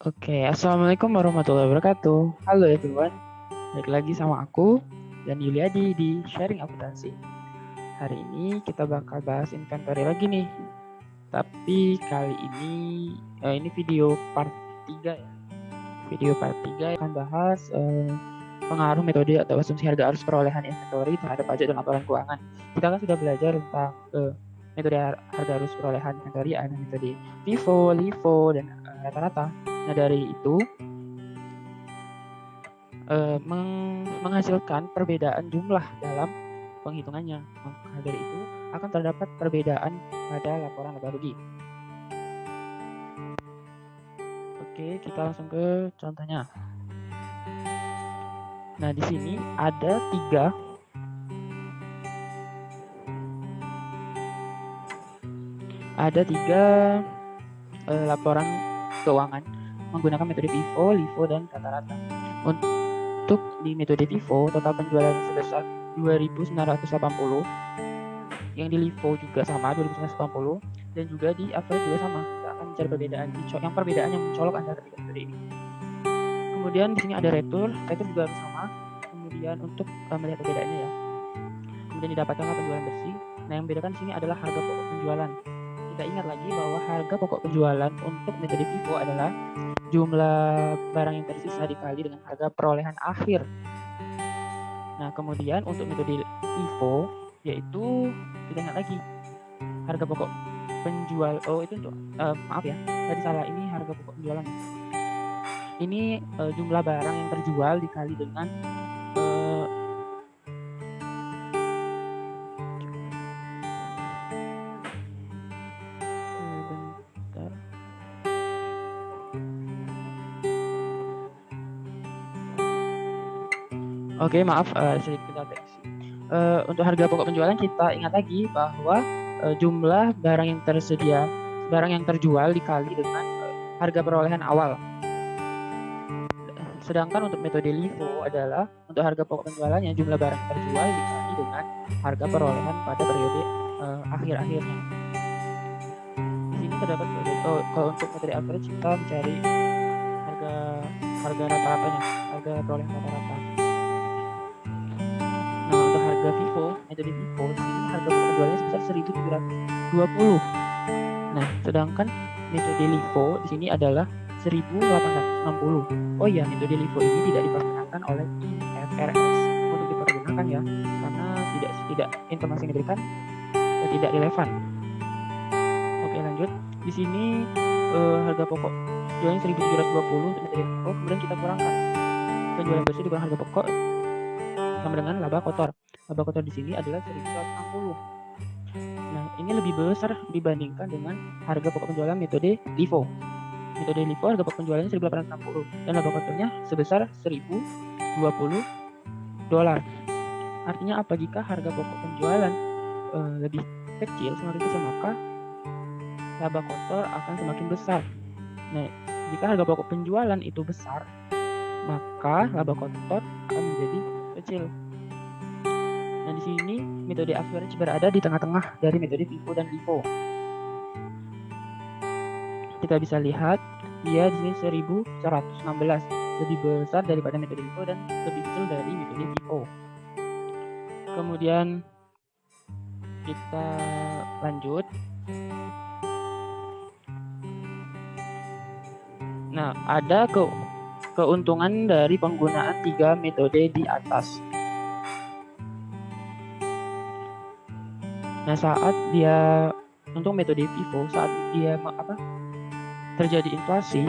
Oke, assalamualaikum warahmatullahi wabarakatuh. Halo everyone, balik lagi sama aku dan Yuliadi di Sharing Akuntansi. Hari ini kita bakal bahas inventory lagi nih. Tapi kali ini video part 3 ya. Video part 3 akan bahas pengaruh metode atau asumsi harga arus perolehan inventory terhadap pajak dan laporan keuangan. Kita kan sudah belajar tentang metode harga arus perolehan inventory, ada metode FIFO, LIFO, dan rata-rata. Nah dari itu menghasilkan perbedaan jumlah dalam penghitungannya. Maka dari itu akan terdapat perbedaan pada laporan laba rugi. Oke, kita langsung ke contohnya. Nah, di sini ada tiga laporan keuangan menggunakan metode FIFO, LIFO, dan rata-rata. Untuk di metode FIFO, total penjualan sebesar 2.980, yang di LIFO juga sama 2.980, dan juga di average juga sama. Kita akan mencari perbedaan yang mencolok antara tiga metode ini. Kemudian di sini ada retur juga sama. Kemudian untuk melihat perbedaannya ya. Kemudian didapatkanlah penjualan bersih. Nah, yang membedakan di sini adalah harga pokok penjualan. Kita ingat lagi bahwa harga pokok penjualan untuk metode FIFO adalah jumlah barang yang tersisa dikali dengan harga perolehan akhir. Nah, kemudian untuk metode LIFO yaitu kita ingat lagi harga pokok penjual. Itu untuk maaf ya, tadi salah, ini harga pokok penjualan. Ini jumlah barang yang terjual dikali dengan Oke, maaf, sedikit kita tes. Untuk harga pokok penjualan kita ingat lagi bahwa jumlah barang yang terjual dikali dengan harga perolehan awal. Sedangkan untuk metode LIFO adalah untuk harga pokok penjualannya jumlah barang yang terjual dikali dengan harga perolehan pada periode akhir-akhirnya. Di sini terdapat kalau untuk metode average kita mencari harga rata-ratanya, harga perolehan rata-rata. Nah, untuk harga FIFO, metode FIFO di sini harga pokok penjualannya sebesar 1.720. Nah, sedangkan metode LIFO di sini adalah 1.860. Oh iya, metode LIFO ini tidak diperkenankan oleh IFRS untuk dipergunakan ya, karena tidak informasi yang diberikan tidak relevan. Oke, lanjut. Di sini harga pokok penjualannya 1.720 untuk metode LIFO, kemudian kita kurangkan penjualan bersih dikurang harga pokok sama dengan laba kotor. Laba kotor di sini adalah 1.160. Nah, ini lebih besar dibandingkan dengan harga pokok penjualan metode LIFO. Metode LIFO harga pokok penjualannya 1.860 dan laba kotornya sebesar $1.020. Artinya apa? Jika harga pokok penjualan lebih kecil, semakin kecil, maka laba kotor akan semakin besar. Nah, jika harga pokok penjualan itu besar, maka laba kotor akan menjadi kecil. Nah, di sini metode average berada di tengah-tengah dari metode FIFO dan LIFO. Kita bisa lihat dia di sini 1.116, lebih besar daripada metode LIFO dan lebih kecil dari metode FIFO. Kemudian kita lanjut. Nah, ada keuntungan dari penggunaan 3 metode di atas. Nah, saat dia untuk metode FIFO, saat dia terjadi inflasi,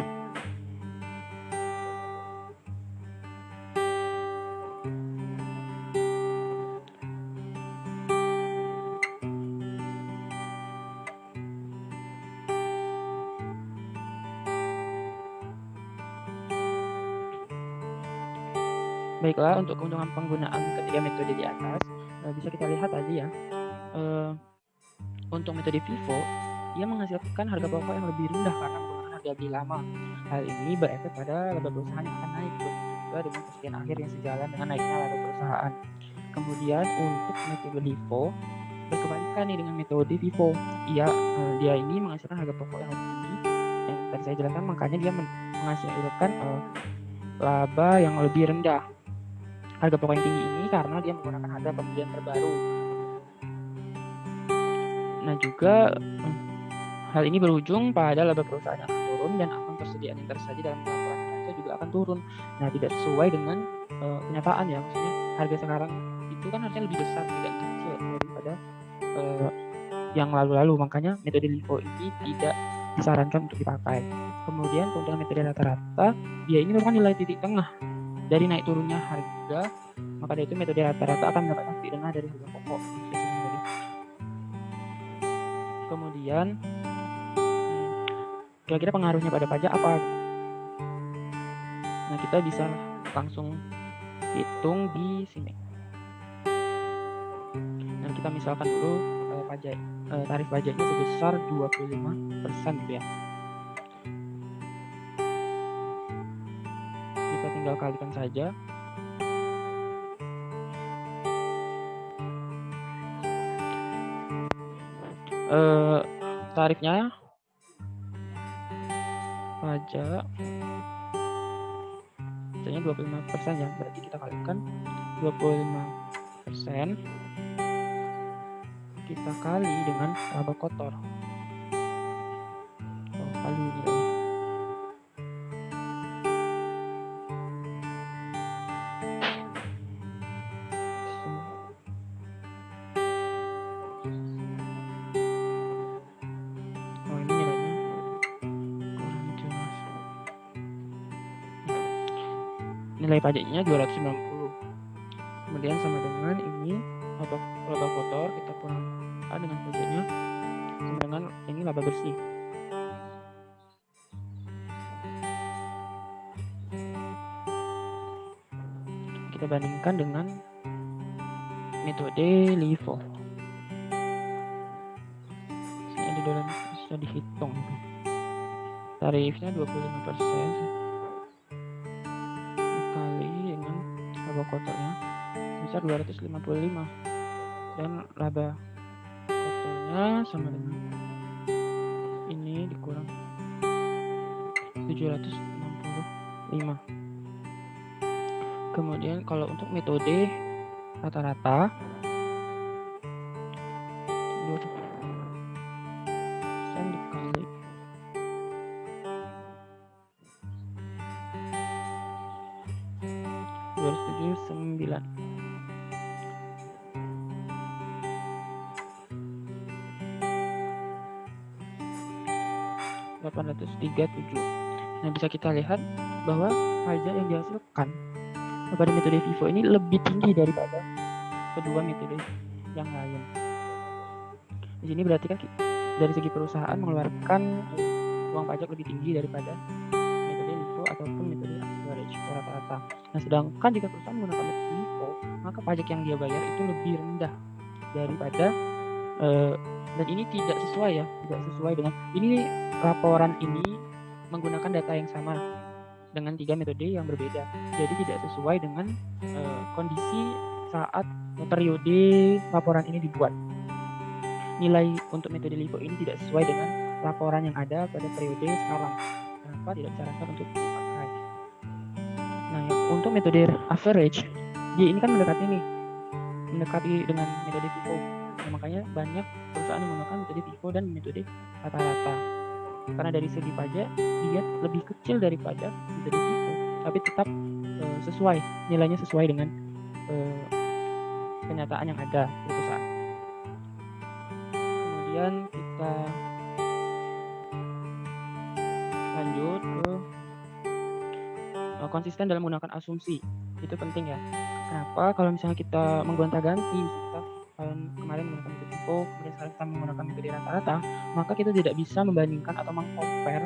baiklah, untuk keuntungan penggunaan ketiga metode di atas bisa kita lihat tadi ya. Untuk metode FIFO, dia menghasilkan harga pokok yang lebih rendah karena menggunakan harga lebih lama. Hal ini berefek pada laba perusahaan yang akan naik juga dengan kerugian akhir yang sejalan dengan naiknya laba perusahaan. Kemudian untuk metode LIFO berkebalikan nih dengan metode FIFO. Dia ini menghasilkan harga pokok yang lebih tinggi yang tadi saya jelaskan, makanya dia menghasilkan laba yang lebih rendah. Harga pokok yang tinggi ini karena dia menggunakan harga pembelian terbaru. Nah juga hal ini berujung pada laba perusahaan yang akan turun dan akun persediaan yang tersaji dalam laporan neraca juga akan turun. Nah tidak sesuai dengan kenyataan ya, maksudnya harga sekarang itu kan harusnya lebih besar, tidak kecil daripada yang lalu-lalu. Makanya metode LIFO ini tidak disarankan untuk dipakai. Kemudian keuntungan metode rata-rata, dia ini merupakan nilai titik tengah dari naik turunnya harga, maka dari itu metode rata-rata akan mendapatkan titik tengah dari harga pokok. Kemudian kira-kira pengaruhnya pada pajak apa? Nah kita bisa langsung hitung di sini. Nah kita misalkan dulu tarif pajaknya sebesar 25% gitu ya. Kita tinggal kalikan saja. Tarifnya pajak pajaknya 25% ya, berarti kita kalikan 25% kita kali dengan laba kotor. Kali nilainya. Ini nilainya kurang jelas. Nilai pajaknya 290. Kemudian sama dengan ini laba kotor, kita kurangkan dengan pajaknya sama dengan ini laba bersih. Kita bandingkan dengan metode LIFO. Ini di dalam bisa dihitung. Tarifnya 25% dikali dengan laba kotornya sebesar 255 dan laba kotornya sama dengan ini dikurang 765. Kemudian kalau untuk metode rata-rata dikali 279 837. Nah bisa kita lihat bahwa pajak yang dihasilkan pada metode FIFO ini lebih tinggi daripada kedua metode yang lain. Di sini berarti kan dari segi perusahaan mengeluarkan uang pajak lebih tinggi daripada metode LIFO ataupun metode average rata-rata. Nah sedangkan jika perusahaan menggunakan metode LIFO, maka pajak yang dia bayar itu lebih rendah daripada dan ini tidak sesuai dengan ini. Laporan ini menggunakan data yang sama dengan 3 metode yang berbeda, jadi tidak sesuai dengan kondisi saat periode laporan ini dibuat. Nilai untuk metode LIFO ini tidak sesuai dengan laporan yang ada pada periode sekarang. Kenapa tidak disarankan untuk dipakai? Nah, untuk metode average, dia ini kan mendekati dengan metode FIFO. Nah, makanya banyak perusahaan menggunakan metode FIFO dan metode rata-rata. Karena dari segi pajak dia lebih kecil daripada metode FIFO, tapi tetap nilainya sesuai dengan kenyataan yang ada di perusahaan. Kemudian kita lanjut ke konsisten dalam menggunakan asumsi. Itu penting ya. Kenapa? Kalau misalnya kita menggonta-ganti, kita tahun kemarin menggunakan metode FIFO, kemudian sekarang kita menggunakan metode rata-rata, maka kita tidak bisa membandingkan atau meng-compare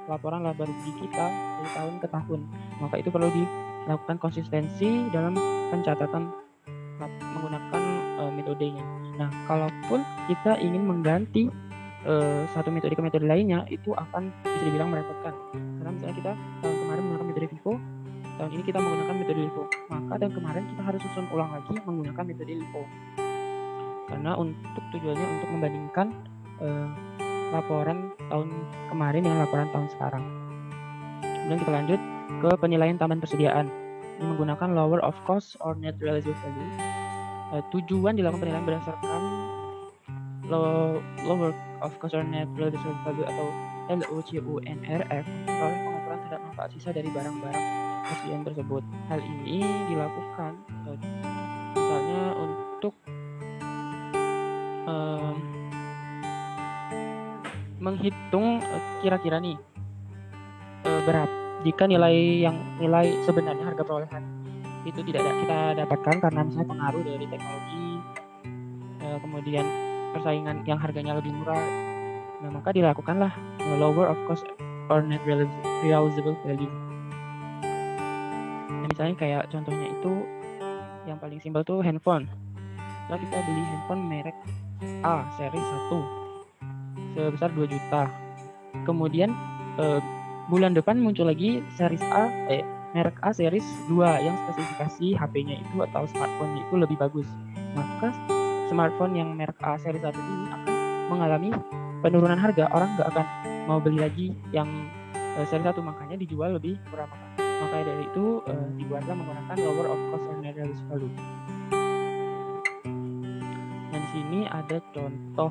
laporan laba rugi kita dari tahun ke tahun. Maka itu perlu dilakukan konsistensi dalam pencatatan menggunakan metodenya. Nah, kalaupun kita ingin mengganti satu metode ke metode lainnya, itu akan bisa dibilang merepotkan. Karena misalnya kita tahun kemarin menggunakan metode FIFO, tahun ini kita menggunakan metode LIFO, maka tahun kemarin kita harus susun ulang lagi menggunakan metode LIFO. Karena untuk tujuannya untuk membandingkan laporan tahun kemarin dengan laporan tahun sekarang. Kemudian kita lanjut ke penilaian tambahan persediaan. Ini menggunakan lower of cost or net realizable value. Tujuan dilakukan penilaian berdasarkan lower of cost or net realizable value atau LOCUNRF oleh pengaturan terhadap manfaat sisa dari barang-barang persediaan tersebut. Hal ini dilakukan misalnya untuk menghitung kira-kira nih berapa jika nilai sebenarnya harga perolehan itu tidak kita dapatkan karena misalnya pengaruh dari teknologi, kemudian persaingan yang harganya lebih murah, nah maka dilakukanlah lower of cost or net realizable value. Nah, misalnya kayak contohnya itu yang paling simpel tuh handphone. Setelah kita beli handphone merek A seri 1 sebesar 2 juta. Kemudian bulan depan muncul lagi series A merek A series 2 yang spesifikasi HP-nya itu atau smartphone-nya itu lebih bagus. Maka smartphone yang merek A series 1 ini akan mengalami penurunan harga. Orang nggak akan mau beli lagi yang series 1, makanya dijual lebih murah. Maka dari itu dibuatlah menggunakan lower of cost or net realizable value. Nah, di sini ada contoh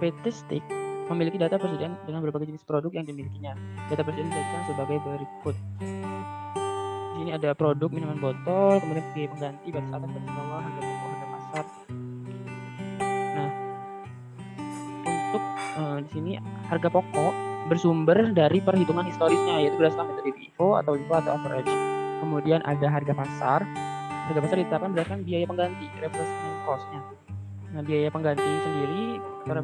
PT Stick memiliki data persediaan dengan berbagai jenis produk yang dimilikinya. Data persediaan dijelaskan sebagai berikut. Di sini ada produk minuman botol, kemudian biaya pengganti, batas atas, batas bawah, harga pokok, harga pasar. Nah, untuk di sini harga pokok bersumber dari perhitungan historisnya, yaitu berdasarkan metode FIFO atau average. Kemudian ada harga pasar. Harga pasar ditetapkan berdasarkan biaya pengganti, replacement cost-nya. Nah, biaya pengganti sendiri atau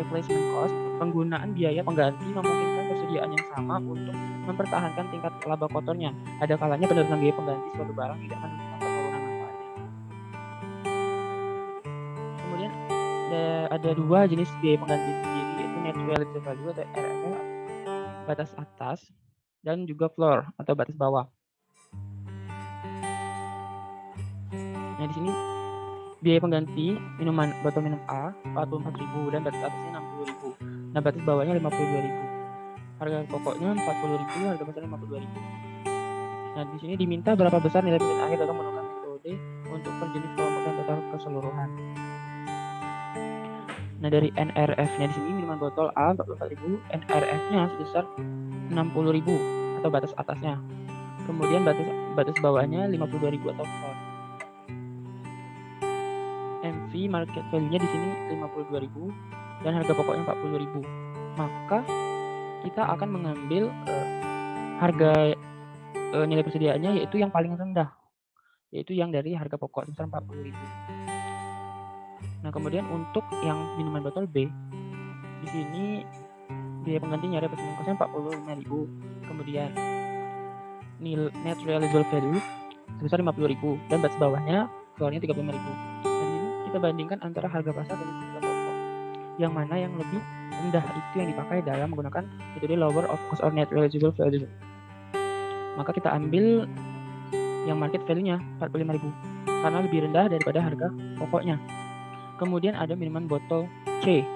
replacement cost, penggunaan biaya pengganti memungkinkan persediaan yang sama untuk mempertahankan tingkat laba kotornya. Ada kalanya penurunan biaya pengganti suatu barang tidak menunjukkan penurunan manfaatnya. Kemudian ada dua jenis biaya pengganti sendiri, yaitu net realizable value atau RRV, batas atas, dan juga floor atau batas bawah. Nah, di sini biaya pengganti minuman botol minum A 44.000 dan batas atasnya 60.000. Nah, batas bawahnya 52.000. Harga pokoknya 40.000, harga pasarnya 52.000. Nah, di sini diminta berapa besar nilai present akhir dalam menggunakan metode untuk per jenis kelompok dan total keseluruhan. Nah, dari NRF-nya di sini minuman botol A 44.000, NRF-nya sebesar 60.000 atau batas atasnya. Kemudian batas bawahnya 52.000 atau floor. MV market value-nya di sini 52.000 dan harga pokoknya 40.000. Maka kita akan mengambil harga nilai persediaannya, yaitu yang paling rendah, yaitu yang dari harga pokok sebesar 40.000. Nah, kemudian untuk yang minuman botol B di sini biaya penggantinya replacement cost-nya 45.000. Kemudian net realizable value sebesar 50.000 dan batas bawahnya floor-nya 35.000. Kita bandingkan antara harga pasar dan harga pokok. Yang mana yang lebih rendah itu yang dipakai dalam menggunakan metode lower of cost or net realizable value. Maka kita ambil yang market value-nya 45.000 karena lebih rendah daripada harga pokoknya. Kemudian ada minuman botol C.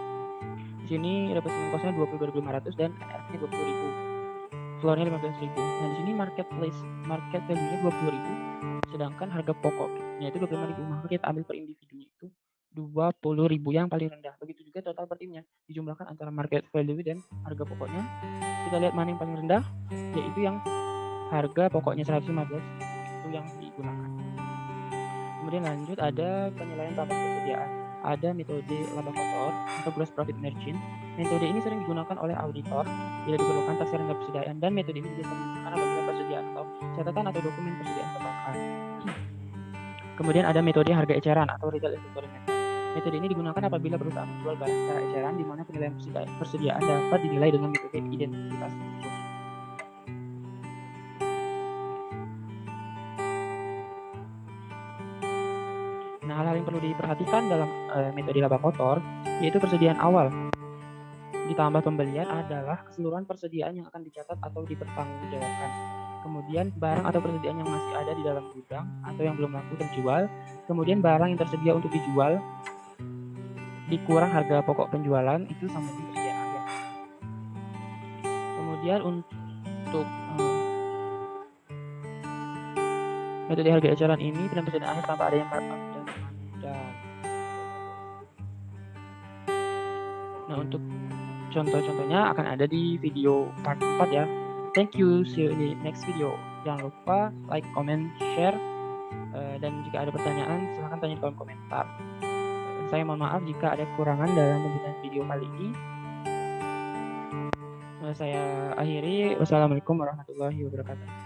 Di sini replacement cost-nya 22.500 dan NRF-nya 20.000. Floor-nya 15.000. Nah, di sini market value-nya 20.000. Sedangkan harga pokoknya itu 25.000, maka kita ambil per individunya itu 20.000 yang paling rendah. Begitu juga total per timnya, dijumlahkan antara market value dan harga pokoknya. Kita lihat mana yang paling rendah, yaitu yang harga pokoknya 115 itu yang digunakan. Kemudian lanjut ada penilaian tambahan persediaan. Ada metode laba kotor atau gross profit margin. Metode ini sering digunakan oleh auditor bila diperlukan taksir rendah persediaan, dan metode ini juga sering digunakan apabila persediaan atau catatan atau dokumen persediaan terbakar. Kemudian ada metode harga eceran atau retail inventory method. Metode ini digunakan apabila perusahaan menjual barang secara eceran, di mana penilaian persediaan dapat dinilai dengan metode identitas khusus. Nah, hal-hal yang perlu diperhatikan dalam metode laba kotor yaitu persediaan awal ditambah pembelian adalah keseluruhan persediaan yang akan dicatat atau dipertanggungjawabkan. kemudian barang atau persediaan yang masih ada di dalam gudang atau yang belum laku terjual, kemudian barang yang tersedia untuk dijual dikurang harga pokok penjualan, itu sama dengan persediaan akhir. Kemudian untuk metode harga eceran ini dan persediaan akhir tanpa adanya markup dan nah, untuk contoh-contohnya akan ada di video part 4 ya. Thank you, see you in the next video. Jangan lupa like, comment, share, dan jika ada pertanyaan silahkan tanya di kolom komentar. Saya mohon maaf jika ada kekurangan dalam pembuatan video kali ini. Saya akhiri. Wassalamualaikum warahmatullahi wabarakatuh.